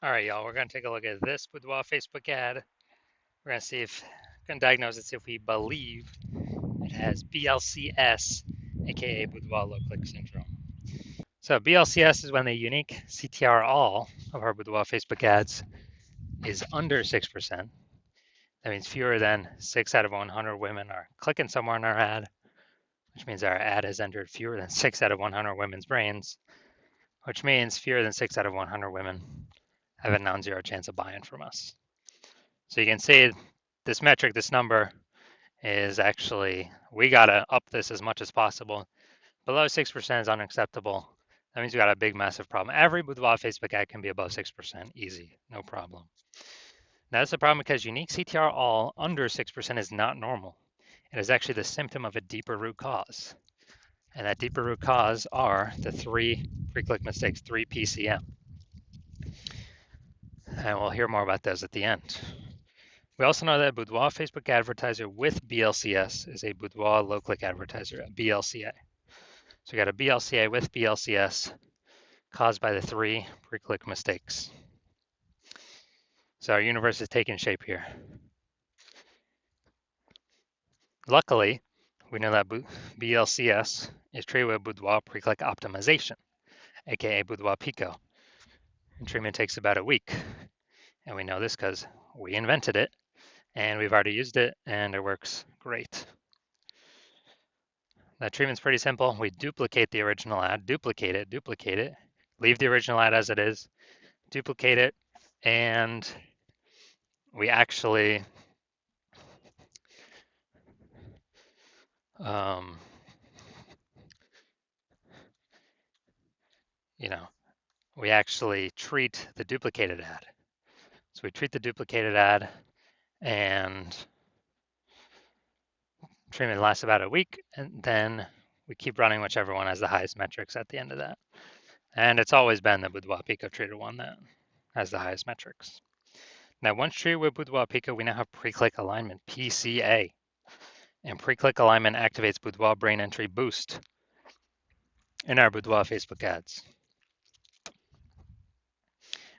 All right, y'all, we're going to take a look at this Boudoir Facebook ad. We're going to see if, going to diagnose it, see if we believe it has BLCS, aka Boudoir low click syndrome. So, BLCS is when the unique CTR all of our Boudoir Facebook ads is under 6%. That means fewer than 6 out of 100 women are clicking somewhere in our ad, which means our ad has entered fewer than 6 out of 100 women's brains, which means fewer than 6 out of 100 women have a non zero chance of buying from us. So you can see this metric, this number is actually, we got to up this as much as possible. Below 6% is unacceptable. That means we got a big, massive problem. Every Boudoir Facebook ad can be above 6%, easy, no problem. Now, that's the problem because unique CTR all under 6% is not normal. It is actually the symptom of a deeper root cause. And that deeper root cause are the 3 pre-click mistakes, 3 PCM. And we'll hear more about those at the end. We also know that a Boudoir Facebook advertiser with BLCS is a Boudoir low-click advertiser, a BLCA. So we got a BLCA with BLCS caused by the 3 pre-click mistakes. So our universe is taking shape here. Luckily, we know that BLCS is treated with Boudoir pre-click optimization, aka Boudoir Pico. And treatment takes about a week. And we know this because we invented it and we've already used it and it works great. That treatment's pretty simple. We duplicate the original ad, duplicate it, leave the original ad as it is, duplicate it, and we actually um, we actually treat the duplicated ad. So we treat the duplicated ad and treatment lasts about a week, and then we keep running whichever one has the highest metrics at the end of that. And it's always been the Boudoir Pico treated one that has the highest metrics. Now, once treated with Boudoir Pico, we now have pre-click alignment, PCA. And pre-click alignment activates Boudoir brain entry boost in our Boudoir Facebook ads.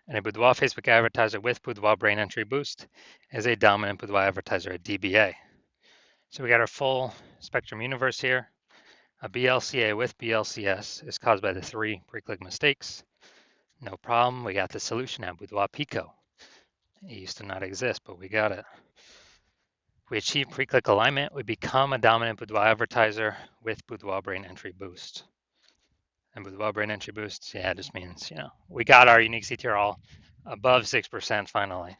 And a Boudoir Facebook advertiser with Boudoir brain entry boost is a dominant Boudoir advertiser, a DBA. So we got our full spectrum universe here. A BLCA with BLCS is caused by the 3 pre-click mistakes. No problem. We got the solution at Boudoir Pico. It used to not exist, but we got it. We achieve pre-click alignment. We become a dominant Boudoir advertiser with Boudoir brain entry boost. And Boudoir brain entry boost, yeah, it just means, we got our unique CTR all above 6% finally.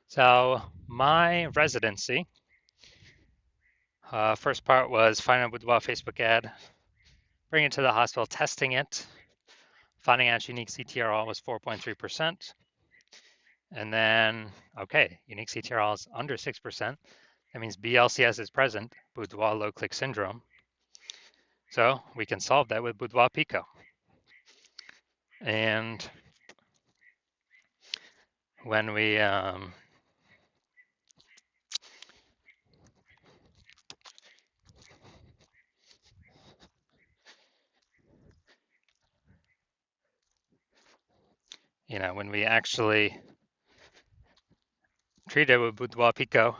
So my residency, first part was finding a Boudoir Facebook ad, bringing it to the hospital, testing it, finding out unique CTR all was 4.3%. And then, okay, unique CTR all is under 6%. That means BLCS is present, Boudoir low click syndrome. So we can solve that with Boudoir Pico. And when we when we actually treated it with Boudoir Pico,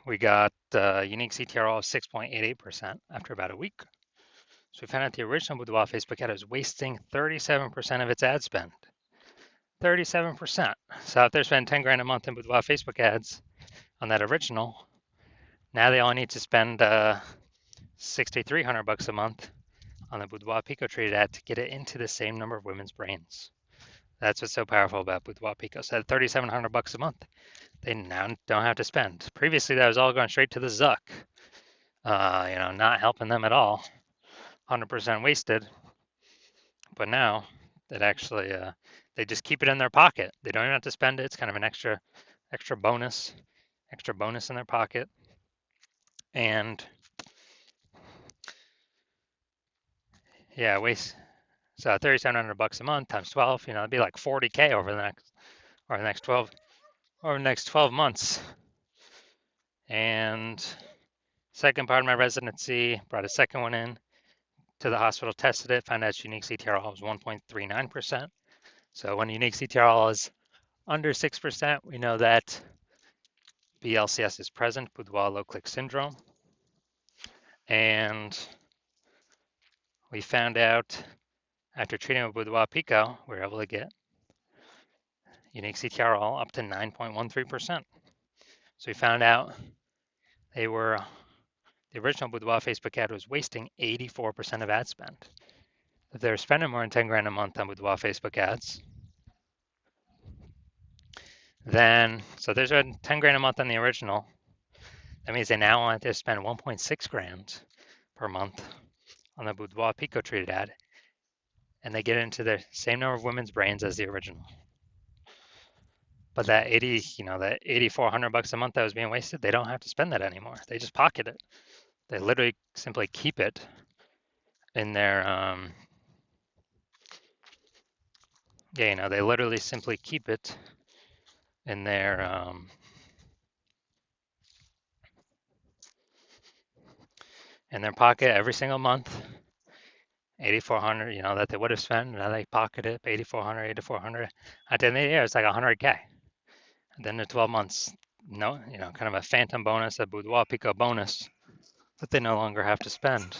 we got unique CTR of 6.88% after about a week. So we found out the original Boudoir Facebook ad was wasting 37% of its ad spend. 37%. So if they're spending 10 grand a month in Boudoir Facebook ads on that original, now they only need to spend $6,300 a month on the Boudoir Pico treated ad to get it into the same number of women's brains. That's what's so powerful about Boudoir Pico. So at $3,700 a month, they now don't have to spend. Previously, that was all going straight to the Zuck. Not helping them at all. 100% wasted. But now that actually they just keep it in their pocket. They don't even have to spend it. It's kind of an extra bonus in their pocket. And yeah, so $3,700 a month times 12, it'd be like 40K over the next 12 months. And second part of my residency, brought a second one in, to the hospital, tested it, found out its unique CTRL was 1.39%. So when unique CTRL is under 6%, we know that BLCS is present, Boudoir low-click syndrome. And we found out after treating with Boudoir Pico, we were able to get unique CTRL up to 9.13%. So we found out the original Boudoir Facebook ad was wasting 84% of ad spend. If they're spending more than 10 grand a month on Boudoir Facebook ads, then, so there's 10 grand a month on the original. That means they now want to spend 1.6 grand per month on the Boudoir Pico treated ad, and they get into the same number of women's brains as the original. But that that $8,400 a month that was being wasted, they don't have to spend that anymore. They just pocket it. They literally simply keep it in their they literally simply keep it in their pocket every single month. 8,400, that they would have spent. Now they pocket it 8,400, 8,400. At the end of the year, it's like 100K. And then the 12 months, kind of a phantom bonus, a Boudoir Pico bonus that they no longer have to spend.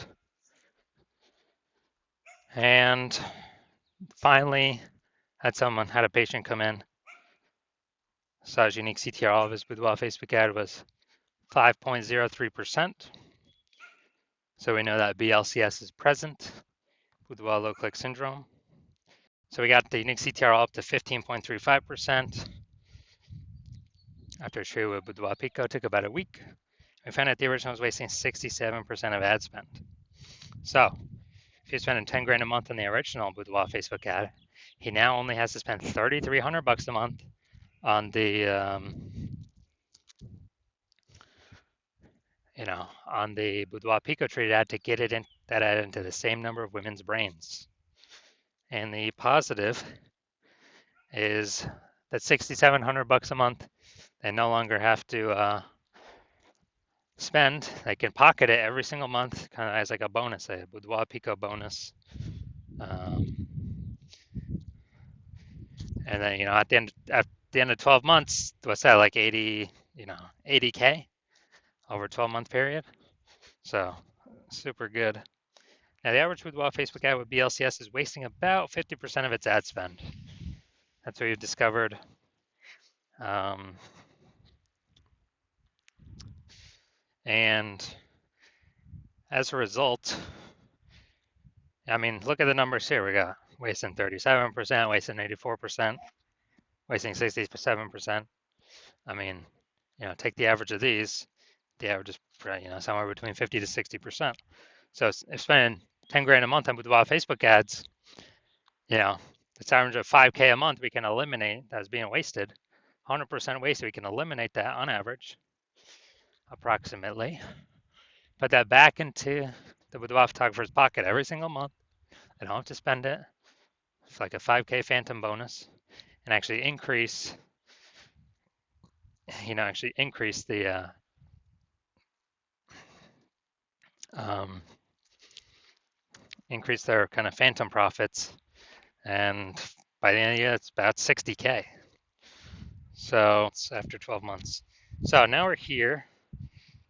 And finally, had a patient come in, saw his unique CTRL of his Boudoir Facebook ad was 5.03%. So we know that BLCS is present, Boudoir low-click syndrome. So we got the unique CTRL up to 15.35%. After treated with Boudoir Pico, took about a week. We found out the original was wasting 67% of ad spend. So if you're spending 10 grand a month on the original Boudoir Facebook ad, he now only has to spend $3,300 a month on the on the Boudoir Pico treated ad to get that ad into the same number of women's brains. And the positive is that $6,700 a month, they no longer have to spend. They can pocket it every single month, kind of as like a bonus, a Boudoir Pico bonus. And then at the end of 12 months, what's that, like 80K over a 12-month period? So super good. Now the average Boudoir Facebook ad with BLCS is wasting about 50% of its ad spend. That's what we've discovered. And as a result, look at the numbers here. We got wasting 37%, wasting 84%, wasting 67%. Take the average of these. The average is somewhere between 50 to 60%. So if spending 10 grand a month on Boudoir Facebook ads, it's average of 5K a month we can eliminate that's being wasted. 100% wasted, we can eliminate that on average, approximately. Put that back into the Boudoir photographer's pocket every single month. They don't have to spend it. It's like a 5K phantom bonus, and actually increase the increase their kind of phantom profits, and by the end of the year, it's about 60K. So it's after 12 months. So now we're here.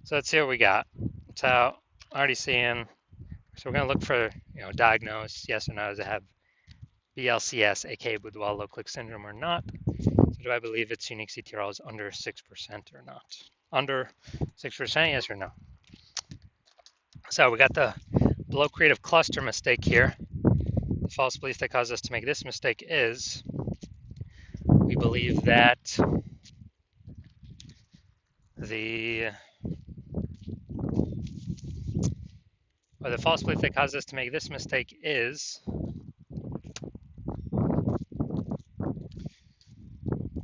So let's see what we got. So already seeing, so we're going to look for, diagnose yes or no, does it have BLCS, aka Boudoir low-click syndrome or not? So do I believe its unique CTRL is under 6% or not? Under 6%, yes or no? So we got the below creative cluster mistake here. The false belief that caused us to make this mistake is we believe that the false belief that caused us to make this mistake is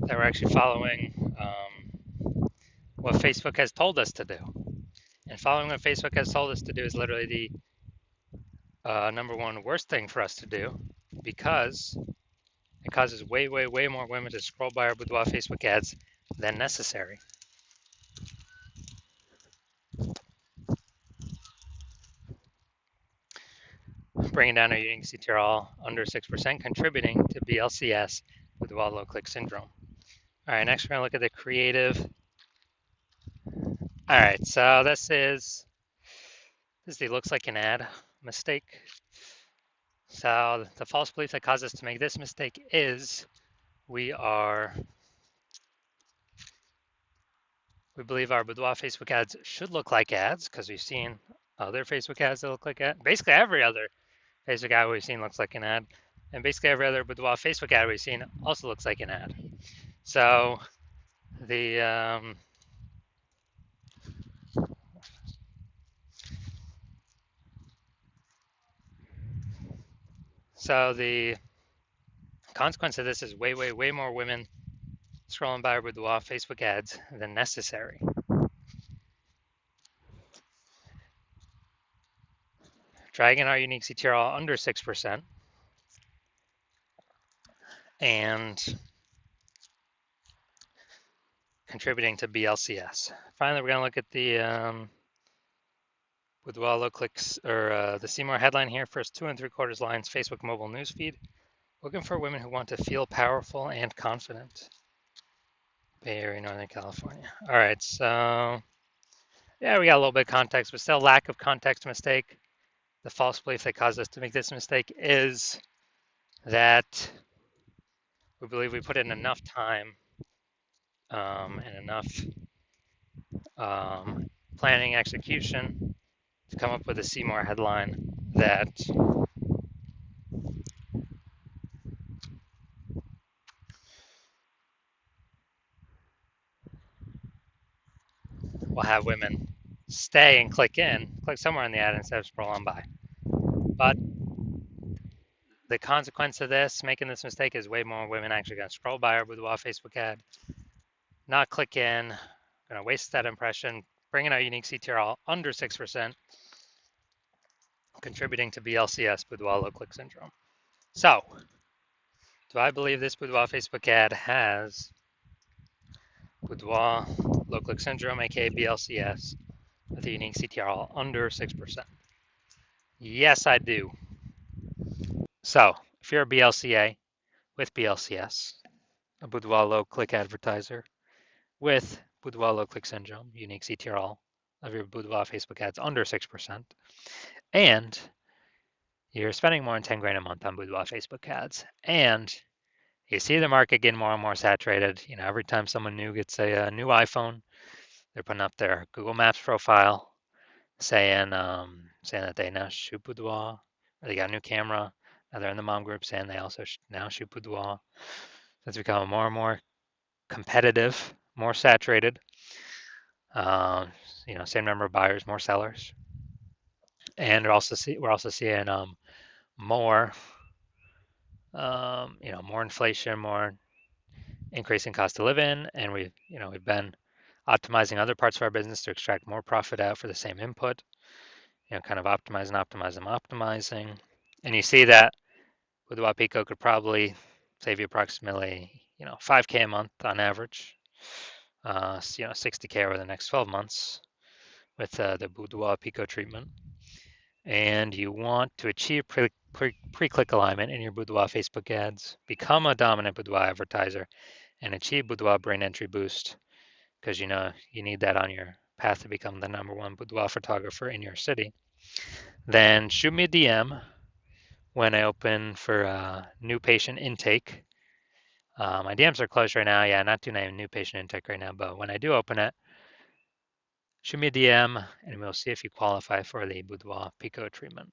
that we're actually following what Facebook has told us to do. And following what Facebook has told us to do is literally the number one worst thing for us to do, because it causes way, way, way more women to scroll by our Boudoir Facebook ads than necessary. bringing down our unique CTRL under 6%, contributing to BLCS boudoir low click syndrome. All right, next we're gonna look at the creative. All right, so this is the looks like an ad mistake. So the false belief that caused us to make this mistake is we believe our boudoir Facebook ads should look like ads because we've seen other Facebook ads that look like ads. Basically every other Facebook ad we've seen looks like an ad. And basically every other boudoir Facebook ad we've seen also looks like an ad. So the consequence of this is way more women scrolling by our boudoir Facebook ads than necessary. Dragging our unique CTRL under 6% and contributing to BLCS. Finally, we're going to look at the boudoir low clicks, or the See More headline here. First 2 3/4 lines, Facebook mobile newsfeed. Looking for women who want to feel powerful and confident. Bay Area, Northern California. All right, so yeah, we got a little bit of context, but still lack of context mistake. The false belief that caused us to make this mistake is that we believe we put in enough time and enough planning execution to come up with a See More headline that will have women stay and click somewhere in the ad instead of scroll on by. But the consequence of this, making this mistake, is way more women actually going to scroll by our boudoir Facebook ad, not click in, going to waste that impression, bringing our unique CTRL under 6%, contributing to BLCS, boudoir low click syndrome. So, do I believe this boudoir Facebook ad has boudoir low click syndrome, aka BLCS, with a unique CTRL under 6%? Yes, I do. So, if you're a BLCA with BLCS, a boudoir low click advertiser with boudoir low click syndrome, unique CTRL of your boudoir Facebook ads under 6%, and you're spending more than 10 grand a month on boudoir Facebook ads, and you see the market getting more and more saturated. You know, every time someone new gets a new iPhone, they're putting up their Google Maps profile saying that they now shoot boudoir, or they got a new camera. Now they're in the mom group saying they also now shoot boudoir. It's becoming more and more competitive, more saturated. You know, same number of buyers, more sellers, and we're also seeing more, you know, more inflation, more increasing cost of living, and we've been optimizing other parts of our business to extract more profit out for the same input. You know, kind of optimizing, and you see that with Wapico could probably save you approximately 5K a month on average. 60K over the next 12 months with the Boudoir Pico treatment. And you want to achieve pre-click alignment in your Boudoir Facebook ads, become a dominant Boudoir advertiser, and achieve Boudoir brain entry boost, because you need that on your path to become the #1 boudoir photographer in your city. Then shoot me a DM when I open for new patient intake. My DMs are closed right now. Yeah, not doing any new patient intake right now, but when I do open it, shoot me a DM and we'll see if you qualify for the Boudoir Pico treatment.